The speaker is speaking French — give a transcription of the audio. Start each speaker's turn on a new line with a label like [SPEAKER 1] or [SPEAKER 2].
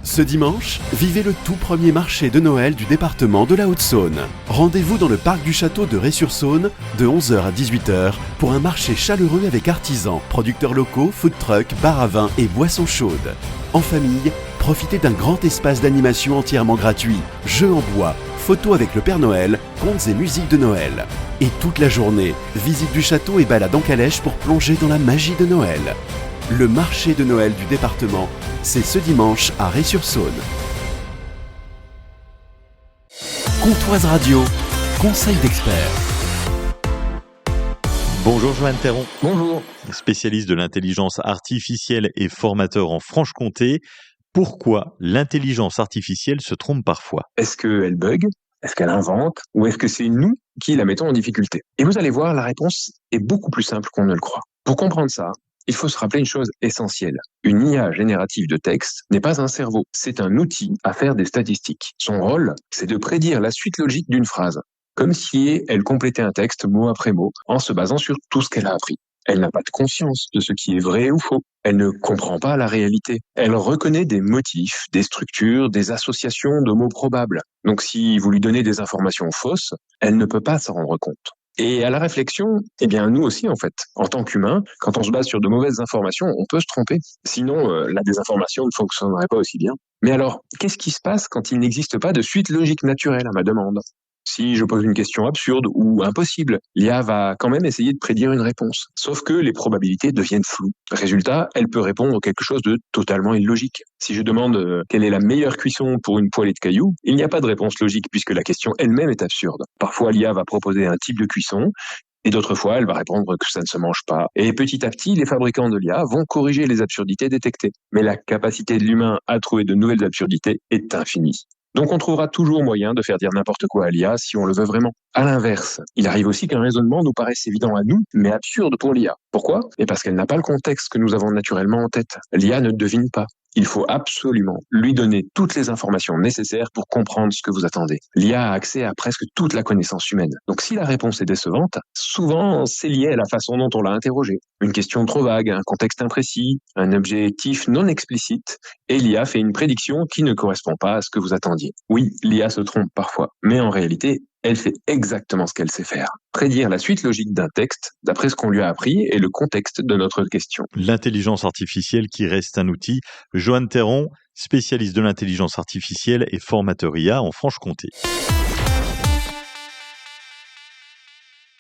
[SPEAKER 1] Ce dimanche, vivez le tout premier marché de Noël du département de la Haute-Saône. Rendez-vous dans le parc du château de Ré-sur-Saône de 11h à 18h pour un marché chaleureux avec artisans, producteurs locaux, food trucks, bar à vin et boissons chaudes. En famille, profitez d'un grand espace d'animation entièrement gratuit, jeux en bois, photos avec le Père Noël, contes et musique de Noël. Et toute la journée, visite du château et balade en calèche pour plonger dans la magie de Noël. Le marché de Noël du département, c'est ce dimanche à Ré-sur-Saône. Comptoise Radio, conseil d'experts.
[SPEAKER 2] Bonjour Joanne Théron.
[SPEAKER 3] Bonjour.
[SPEAKER 2] Spécialiste de l'intelligence artificielle et formateur en Franche-Comté. Pourquoi l'intelligence artificielle se trompe parfois ?
[SPEAKER 3] Est-ce qu'elle bug ? Est-ce qu'elle invente ? Ou est-ce que c'est nous qui la mettons en difficulté ? Et vous allez voir, la réponse est beaucoup plus simple qu'on ne le croit. Pour comprendre ça, il faut se rappeler une chose essentielle. Une IA générative de texte n'est pas un cerveau, c'est un outil à faire des statistiques. Son rôle, c'est de prédire la suite logique d'une phrase, comme si elle complétait un texte mot après mot, en se basant sur tout ce qu'elle a appris. Elle n'a pas de conscience de ce qui est vrai ou faux. Elle ne comprend pas la réalité. Elle reconnaît des motifs, des structures, des associations de mots probables. Donc si vous lui donnez des informations fausses, elle ne peut pas s'en rendre compte. Et à la réflexion, nous aussi en fait, en tant qu'humains, quand on se base sur de mauvaises informations, on peut se tromper. Sinon, la désinformation ne fonctionnerait pas aussi bien. Mais alors, qu'est-ce qui se passe quand il n'existe pas de suite logique naturelle à ma demande ? Si je pose une question absurde ou impossible, l'IA va quand même essayer de prédire une réponse. Sauf que les probabilités deviennent floues. Résultat, elle peut répondre quelque chose de totalement illogique. Si je demande quelle est la meilleure cuisson pour une poêlée de cailloux, il n'y a pas de réponse logique puisque la question elle-même est absurde. Parfois, l'IA va proposer un type de cuisson, et d'autres fois, elle va répondre que ça ne se mange pas. Et petit à petit, les fabricants de l'IA vont corriger les absurdités détectées. Mais la capacité de l'humain à trouver de nouvelles absurdités est infinie. Donc on trouvera toujours moyen de faire dire n'importe quoi à l'IA si on le veut vraiment. À l'inverse, il arrive aussi qu'un raisonnement nous paraisse évident à nous, mais absurde pour l'IA. Pourquoi ? Et parce qu'elle n'a pas le contexte que nous avons naturellement en tête. L'IA ne devine pas. Il faut absolument lui donner toutes les informations nécessaires pour comprendre ce que vous attendez. L'IA a accès à presque toute la connaissance humaine. Donc si la réponse est décevante, souvent c'est lié à la façon dont on l'a interrogé. Une question trop vague, un contexte imprécis, un objectif non explicite, et l'IA fait une prédiction qui ne correspond pas à ce que vous attendiez. Oui, l'IA se trompe parfois, mais en réalité, elle fait exactement ce qu'elle sait faire. Prédire la suite logique d'un texte d'après ce qu'on lui a appris et le contexte de notre question.
[SPEAKER 2] L'intelligence artificielle qui reste un outil. Joanne Théron, spécialiste de l'intelligence artificielle et formateur IA en Franche-Comté.